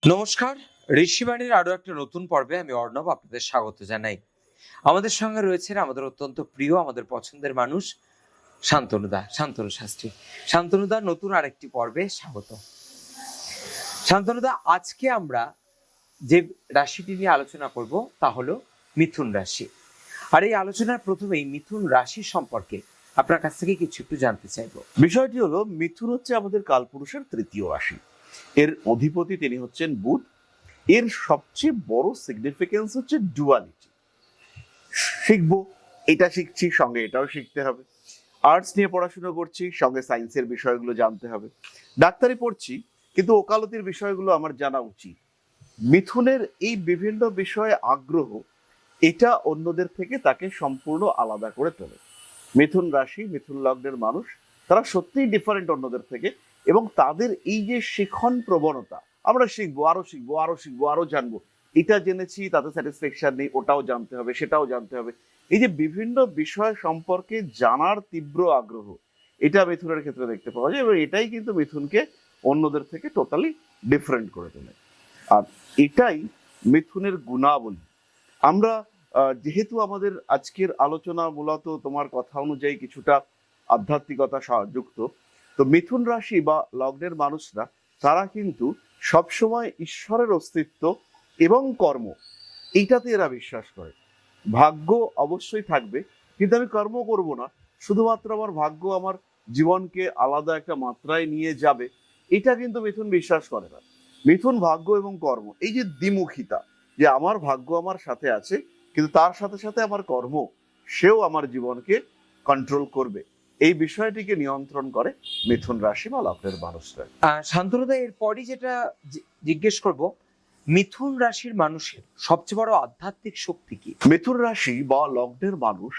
নমস্কার, ঋষিবাণীর আরো একটা নতুন পর্বে আমি অর্ণব আপনাদের স্বাগত জানাই। আমাদের সঙ্গে রয়েছেন আমাদের অত্যন্ত প্রিয়, আমাদের পছন্দের মানুষ শান্তনু শাস্ত্রী। শান্তনুদা, নতুন আরেকটি পর্বে স্বাগত। শান্তনুদা, আজকে আমরা যে রাশিটি নিয়ে আলোচনা করব তা হলো মিথুন রাশি। আর এই আলোচনার প্রথমেই মিথুন রাশি সম্পর্কে আপনার কাছ থেকে কিছু একটু জানতে চাইবো। বিষয়টি হলো, মিথুন হচ্ছে আমাদের কালপুরুষের তৃতীয় রাশি। এর অধিপতি তিনি হচ্ছেন বুধ। এর সবচেয়ে বড় সিগনিফিকেন্স হচ্ছে ডুয়ালিটি। শিখবো, এটা শিখছি, সঙ্গে এটাও শিখতে হবে। আর্টস নিয়ে পড়াশোনা করছি, সঙ্গে সায়েন্সের বিষয়গুলো জানতে হবে। ডাক্তারি পড়ছি, কিন্তু ওকালতির বিষয়গুলো আমার জানা উচিত। মিথুনের এই বিভিন্ন বিষয়ে আগ্রহ, এটা অন্যদের থেকে তাকে সম্পূর্ণ আলাদা করে তোলে। মিথুন রাশি, মিথুন লগ্নের মানুষ, তারা সত্যিই ডিফারেন্ট অন্যদের থেকে। এবং তাদের এই যে শিখন প্রবণতা, আমরা শিখবো, আরো শিখবো, আরো শিখবো, আরো জানবো, এটা জেনেছি তাতে স্যাটিসফ্যাকশন নেই, ওটাও জানতে হবে, সেটাও জানতে হবে। এই যে বিভিন্ন বিষয় সম্পর্কে জানার তীব্র আগ্রহ, এটা মিথুনের ক্ষেত্রে দেখতে পাওয়া যায়। এবং এটাই কিন্তু মিথুনকে অন্যদের থেকে টোটালি ডিফারেন্ট করে তোলে। আর এটাই মিথুনের গুণাবলী। আমরা যেহেতু আমাদের আজকের আলোচনা মূলত তোমার কথা অনুযায়ী কিছুটা আধ্যাত্মিকতা যুক্ত, তো মিথুন রাশি বা লগ্নের মানুষরা তারা কিন্তু সবসময় ঈশ্বরের অস্তিত্ব এবং কর্ম, এইটাতে এরা বিশ্বাস করে। ভাগ্য অবশ্যই থাকবে, কিন্তু আমি কর্ম করব না, শুধুমাত্র আমার ভাগ্য আমার জীবনকে আলাদা একটা মাত্রায় নিয়ে যাবে, এটা কিন্তু মিথুন বিশ্বাস করে না। মিথুন ভাগ্য এবং কর্ম, এই যে দ্বিমুখিতা, যে আমার ভাগ্য আমার সাথে আছে, কিন্তু তার সাথে সাথে আমার কর্ম, সেও আমার জীবনকে কন্ট্রোল করবে, এই বিষয়টিকে নিয়ন্ত্রণ করে মিথুন রাশি বা লগ্নের মানুষরা। শান্তনুদা, এরপরই যেটা জিজ্ঞেস করব, মিথুন রাশির মানুষের সবচেয়ে বড় আধ্যাত্মিক শক্তি কি? মিথুন রাশি বা লগ্নের মানুষ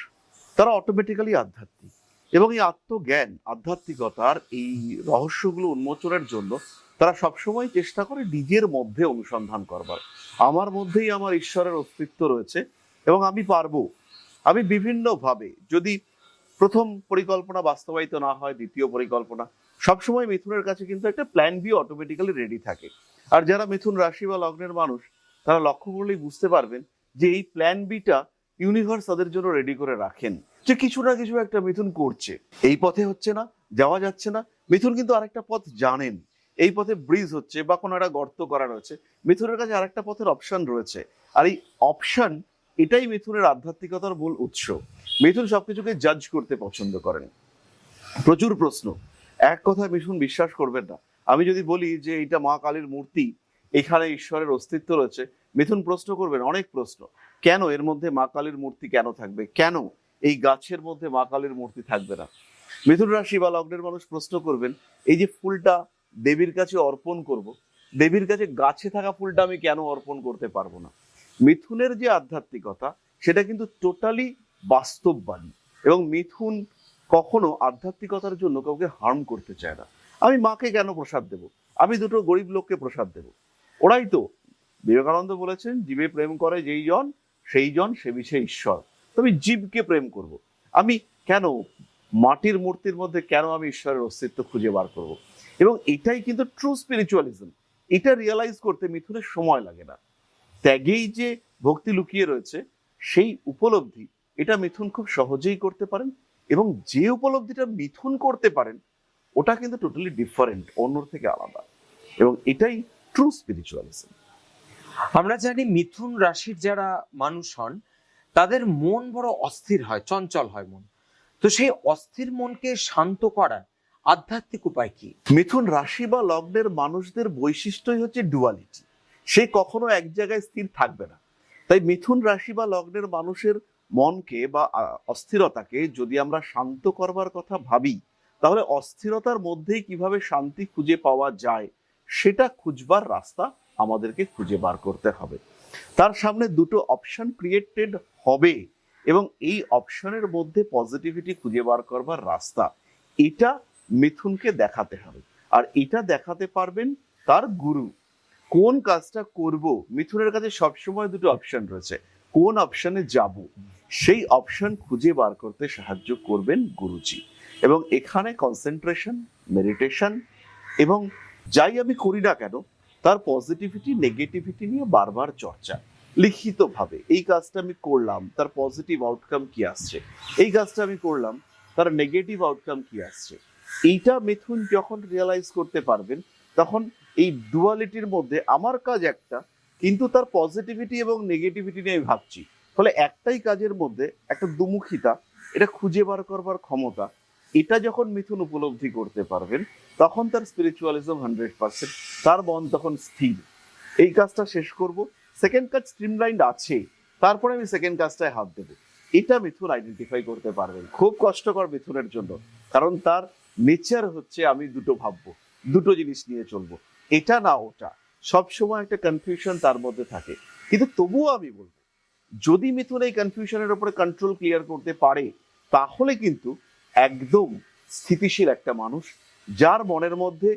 তারা অটোমেটিক্যালি আধ্যাত্মিক, এবং এই আত্মজ্ঞান, আধ্যাত্মিকতার এই রহস্যগুলো উন্মোচনের জন্য তারা সবসময় চেষ্টা করে নিজের মধ্যে অনুসন্ধান করবার। আমার মধ্যেই আমার ঈশ্বরের অস্তিত্ব রয়েছে এবং আমি পারবো। আমি বিভিন্নভাবে, যদি প্রথম পরিকল্পনা বাস্তবায়িত না হয়, দ্বিতীয় পরিকল্পনা, সবসময় মিথুনের কাছে কিন্তু একটা প্ল্যান বি অটোমেটিক্যালি রেডি থাকে। আর যারা মিথুন রাশি বা লগ্নের মানুষ, তারা লক্ষ্য করলেই বুঝতে পারবেন যে এই প্ল্যান বিটা ইউনিভার্স তাদের জন্য রেডি করে রাখেন, যে কিছু না কিছু একটা মিথুন করছে। এই পথে হচ্ছে না, যাওয়া যাচ্ছে না, মিথুন কিন্তু আরেকটা পথ জানেন। এই পথে ব্রিজ হচ্ছে বা কোনো একটা গর্ত করা রয়েছে, মিথুনের কাছে আরেকটা পথের অপশন রয়েছে। আর এই অপশন, এটাই মিথুনের আধ্যাত্মিকতার মূল উৎস। মিথুন সবকিছুকে জাজ করতে পছন্দ করেন। প্রচুর প্রশ্ন, এক কথায় মিথুন বিশ্বাস করবেন না। আমি যদি বলি যে এটা মা কালীর মূর্তি, এখানে ঈশ্বরের অস্তিত্ব রয়েছে, মিথুন প্রশ্ন করবেন, অনেক প্রশ্ন। কেন এর মধ্যে মা কালীর মূর্তি কেন থাকবে? কেন এই গাছের মধ্যে মা কালীর মূর্তি থাকবে না? মিথুন রাশি বা লগ্নের মানুষ প্রশ্ন করবেন, এই যে ফুলটা দেবীর কাছে অর্পণ করব, দেবীর কাছে গাছে থাকা ফুলটা আমি কেন অর্পণ করতে পারবো না? মিথুনের যে আধ্যাত্মিকতা, সেটা কিন্তু টোটালি বাস্তববাদী। এবং মিথুন কখনো আধ্যাত্মিকতার জন্য কাউকে হার্ম করতে চায় না। আমি মাকে কেন প্রসাদ দেব? আমি দুটো গরিব লোককে প্রসাদ দেব। ওরাই তো, বিবেকানন্দ বলেছেন, জীবে প্রেম করে যেই জন, সেই জন সে বিষয়ে ঈশ্বর। তবে জীবকে প্রেম করব। আমি কেন মাটির মূর্তির মধ্যে কেন আমি ঈশ্বরের অস্তিত্ব খুঁজে বার করব? এবং এটাই কিন্তু ট্রু স্পিরিচুয়ালিজম। এটা রিয়েলাইজ করতে মিথুনের সময় লাগে না। ত্যাগেই যে ভক্তি লুকিয়ে রয়েছে, সেই উপলব্ধি, এটা মিথুন খুব সহজেই করতে পারেন। এবং যে উপলব্ধিটা মিথুন করতে পারেন, ওটা কিন্তু টোটালি ডিফারেন্ট, অন্যর থেকে আলাদা। এবং এটাই ট্রু স্পিরিচুয়ালিজম। আমরা জানি মিথুন রাশির যারা মানুষ হন, তাদের মন বড় অস্থির হয়, চঞ্চল হয় মন। তো সেই অস্থির মনকে শান্ত করার আধ্যাত্মিক উপায় কি? মিথুন রাশি বা লগ্নের মানুষদের বৈশিষ্ট্যই হচ্ছে ডুয়ালিটি। সে কখনো এক জায়গায় স্থির থাকবে না। তাই মিথুন রাশি বা লগ্নের মানুষের মনকে বা অস্থিরতাকে যদি আমরা শান্ত করবার কথা ভাবি, তাহলে অস্থিরতার মধ্যেই কিভাবে শান্তি খুঁজে পাওয়া যায়, সেটা খুঁজবার রাস্তা আমাদেরকে খুঁজে বার করতে হবে। তার সামনে দুটো অপশন ক্রিয়েটেড হবে, এবং এই অপশনের মধ্যে পজিটিভিটি খুঁজে বার করবার রাস্তা, এটা মিথুনকে দেখাতে হবে। আর এটা দেখাতে পারবেন তার গুরু। কোন কাজটা করব, মিথুনের কাছে সবসময় দুটো অপশন রয়েছে, কোন অপশনে যাব, সেই অপশন খুঁজে বার করতে সাহায্য করবেন গুরুজি। এবং এখানে কনসেন্ট্রেশন, মেডিটেশন, এবং যাই আমি করি না কেন, তার পজিটিভিটি নেগেটিভিটি নিয়ে বারবার চর্চা, লিখিতভাবে এই কাজটা আমি করলাম, তার পজিটিভ আউটকাম কি আসছে, এই কাজটা আমি করলাম, তার নেগেটিভ আউটকাম কি আসছে। এইটা মিথুন যখন রিয়েলাইজ করতে পারবেন, তখন এই ডুয়ালিটির মধ্যে আমার কাজ একটা, কিন্তু তার পজিটিভিটি এবং নেগেটিভিটি নিয়ে আমি ভাবছি, ফলে একটাই কাজের মধ্যে একটা দুমুখিতা, এটা খুঁজে বার করবার ক্ষমতা, এটা যখন মিথুন উপলব্ধি করতে পারবেন, তখন তার স্পিরিচুয়ালিজম 100%, তার মন তখন স্থির। এই কাজটা শেষ করব, সেকেন্ড কাজ স্ট্রিমলাইন্ড আছে, তারপরে আমি সেকেন্ড কাজটায় হাত দেবো। এটা মিথুন আইডেন্টিফাই করতে পারবেন। খুব কষ্টকর মিথুনের জন্য, কারণ তার নেচার হচ্ছে আমি দুটো ভাববো, দুটো জিনিস নিয়ে চলবো, এটা না ওটা, সবসময় একটা কনফিউশন তার মধ্যে থাকে। কিন্তু তবুও আমি বলবো, যদি মিথুন এই কনফিউশনের উপরে কন্ট্রোল ক্লিয়ার করতে পারে, তাহলে কিন্তু একদম স্থিতিশীল একটা মানুষ, যার মনের মধ্যে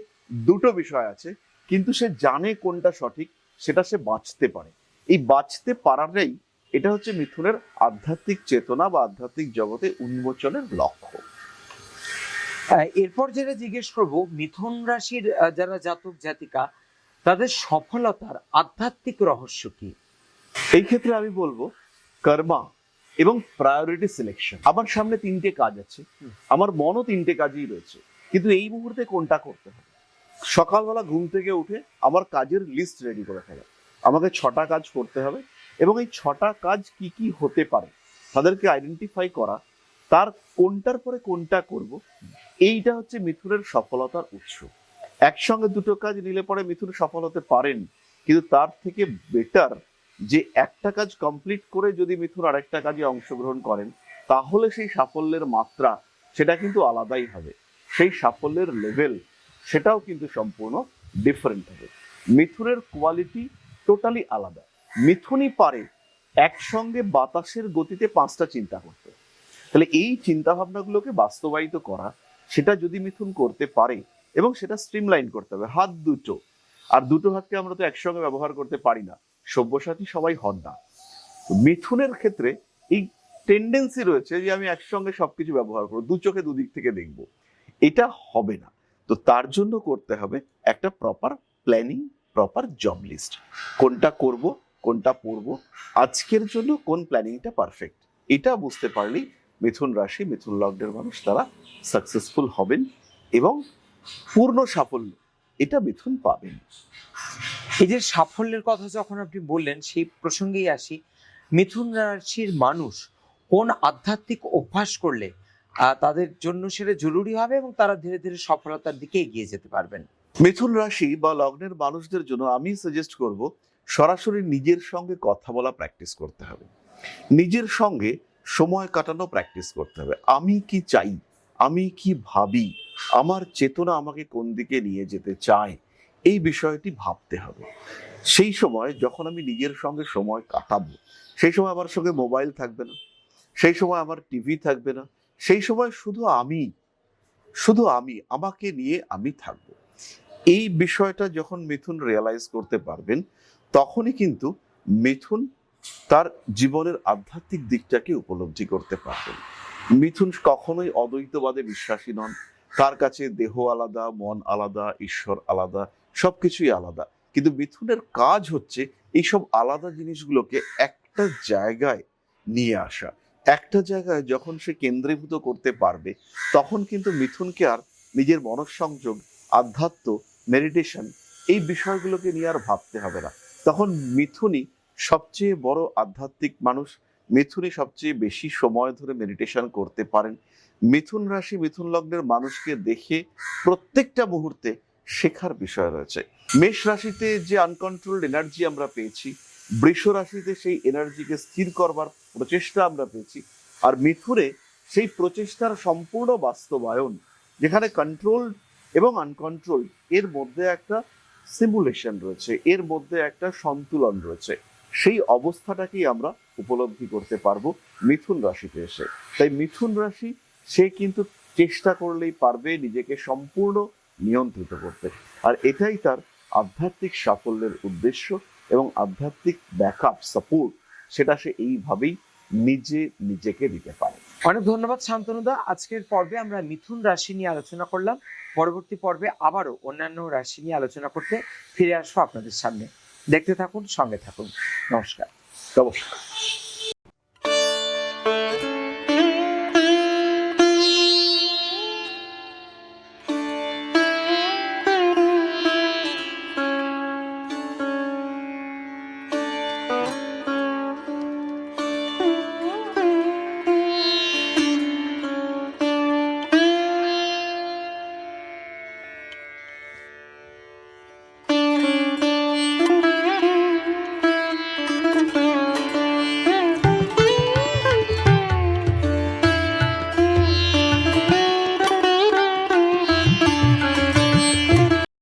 দুটো বিষয় আছে, কিন্তু সে জানে কোনটা সঠিক, সেটা সে বাঁচতে পারে। এই বাঁচতে পারাটাই এটা হচ্ছে মিথুনের আধ্যাত্মিক চেতনা বা আধ্যাত্মিক জগতে উন্মোচনের লক্ষ্য। এরপর যেটা জিজ্ঞেস করবো, মিথুন রাশির যারা জাতক জাতিকা, তাদের সফলতার আধ্যাত্মিক রহস্য কি? এই ক্ষেত্রে আমি বলবো কর্মা এবং প্রায়োরিটি সিলেকশন। আমার সামনে তিনটে কাজ আছে, আমার মনও তিনটে কাজই রয়েছে, কিন্তু এই মুহূর্তে কোনটা করতে হবে। সকালবেলা ঘুম থেকে উঠে আমার কাজের লিস্ট রেডি করে ফেলা, আমাকে 6টা কাজ করতে হবে, এবং এই 6টা কাজ কি কি হতে পারে তাদেরকে আইডেন্টিফাই করা, তার কোনটার পরে কোনটা করব, এইটা হচ্ছে মিথুনের সফলতার উৎস। একসঙ্গে দুটো কাজ নিলে পরে মিথুন সফল হতে পারেন, কিন্তু তার থেকে বেটার যে একটা কাজ কমপ্লিট করে যদি মিথুন আরেকটা কাজে অংশগ্রহণ করেন, তাহলে সেই সাফল্যের মাত্রা সেটা কিন্তু আলাদাই হবে, সেই সাফল্যের লেভেল সেটাও কিন্তু সম্পূর্ণ ডিফারেন্ট হবে। মিথুনের কোয়ালিটি টোটালি আলাদা। মিথুনই পারে একসঙ্গে বাতাসের গতিতে 5টা চিন্তা করতে। তাহলে এই চিন্তা ভাবনাগুলোকে বাস্তবায়িত করা, সেটা যদি মিথুন করতে পারে, এবং সেটা স্ট্রিমলাইন করতে হবে, হাত দুটো, আর দুটো হাতকে আমরা তো একসঙ্গে ব্যবহার করতে পারি না, সব্যসাচী সবাই হন না। মিথুনের ক্ষেত্রে এই টেন্ডেন্সি রয়েছে যে আমি একসঙ্গে সবকিছু ব্যবহার করবো, দু চোখে দুদিক থেকে দেখবো, এটা হবে না। তো তার জন্য করতে হবে একটা proper planning, proper job list, কোনটা করব, কোনটা পড়বো, আজকের জন্য কোন প্ল্যানিংটা পারফেক্ট, এটা বুঝতে পারলেই মিথুন রাশি, মিথুন লগ্নের মানুষ তারা সাকসেসফুল হবেন, এবং পূর্ণ সাফল্য এটা মিথুন পাবেন। এই যে সাফল্যের কথা যখন আপনি বললেন, সেই প্রসঙ্গেই আসি। মিথুন রাশির মানুষ কোন আধ্যাত্মিক অভ্যাস করলে তাদের জন্য সেটা জরুরি হবে এবং তারা ধীরে ধীরে সফলতার দিকে এগিয়ে যেতে পারবেন? মিথুন রাশি বা লগ্নের মানুষদের জন্য আমি সাজেস্ট করব, সরাসরি নিজের সঙ্গে কথা বলা প্র্যাকটিস করতে হবে, নিজের সঙ্গে সময় কাটানো প্র্যাকটিস করতে হবে। আমি কি চাই, আমি কি ভাবি, আমার চেতনা আমাকে কোন দিকে নিয়ে যেতে চায়, এই বিষয়টি ভাবতে হবে। সেই সময় যখন আমি নিজের সঙ্গে সময় কাটাবো, সেই সময় আমার সঙ্গে মোবাইল থাকবে না, সেই সময় আমার টিভি থাকবে না, সেই সময় শুধু আমি আমাকে নিয়ে আমি থাকবো। এই বিষয়টা যখন মিথুন রিয়েলাইজ করতে পারবেন, তখনই কিন্তু মিথুন তার জীবনের আধ্যাত্মিক দিকটাকে উপলব্ধি করতে পারবেন। মিথুন কখনোই অদ্বৈতবাদে বিশ্বাসী নন, তার কাছে দেহ আলাদা, মন আলাদা, ঈশ্বর আলাদা, সবকিছুই আলাদা। কিন্তু মিথুনের কাজ হচ্ছে এইসব আলাদা জিনিসগুলোকে একটা জায়গায় নিয়ে আসা। একটা জায়গায় যখন সে কেন্দ্রীভূত করতে পারবে, তখন কিন্তু মিথুনকে আর নিজের মনঃসংযোগ, আধ্যাত্ম, মেডিটেশন, এই বিষয়গুলোকে নিয়ে আর ভাবতে হবে না। তখন মিথুনই সবচেয়ে বড় আধ্যাত্মিক মানুষ, মিথুনই সবচেয়ে বেশি সময় ধরে মেডিটেশন করতে পারেন। মিথুন রাশি, মিথুন লগ্নের মানুষকে দেখে প্রত্যেকটা মুহূর্তে শেখার বিষয় রয়েছে। মেষ রাশিতে যে আনকন্ট্রোলড এনার্জি আমরা পেয়েছি, বৃষ রাশিতে সেই এনার্জিকে স্থির করবার প্রচেষ্টা আমরা পেয়েছি, আর মিথুনে সেই প্রচেষ্টার সম্পূর্ণ বাস্তবায়ন, যেখানে কন্ট্রোল এবং আনকন্ট্রোলড এর মধ্যে একটা সিমুলেশন রয়েছে, এর মধ্যে একটা সন্তুলন রয়েছে, সেই অবস্থাটাকেই আমরা উপলব্ধি করতে পারবো মিথুন রাশিতে এসে। তাই মিথুন রাশি সে কিন্তু চেষ্টা করলেই পারবে নিজেকে সম্পূর্ণ নিয়ন্ত্রিত করতে, আর এটাই তার আধ্যাত্মিক সাফল্যের উদ্দেশ্য, এবং আধ্যাত্মিক ব্যাকআপ সাপোর্ট সেটা সে এইভাবেই নিজেকে দিতে পারে। অনেক ধন্যবাদ শান্তনুদা। আজকের পর্বে আমরা মিথুন রাশি নিয়ে আলোচনা করলাম। পরবর্তী পর্বে আবারও অন্যান্য রাশি নিয়ে আলোচনা করতে ফিরে আসবো আপনাদের সামনে। দেখতে থাকুন, সঙ্গে থাকুন। নমস্কার। নমস্কার।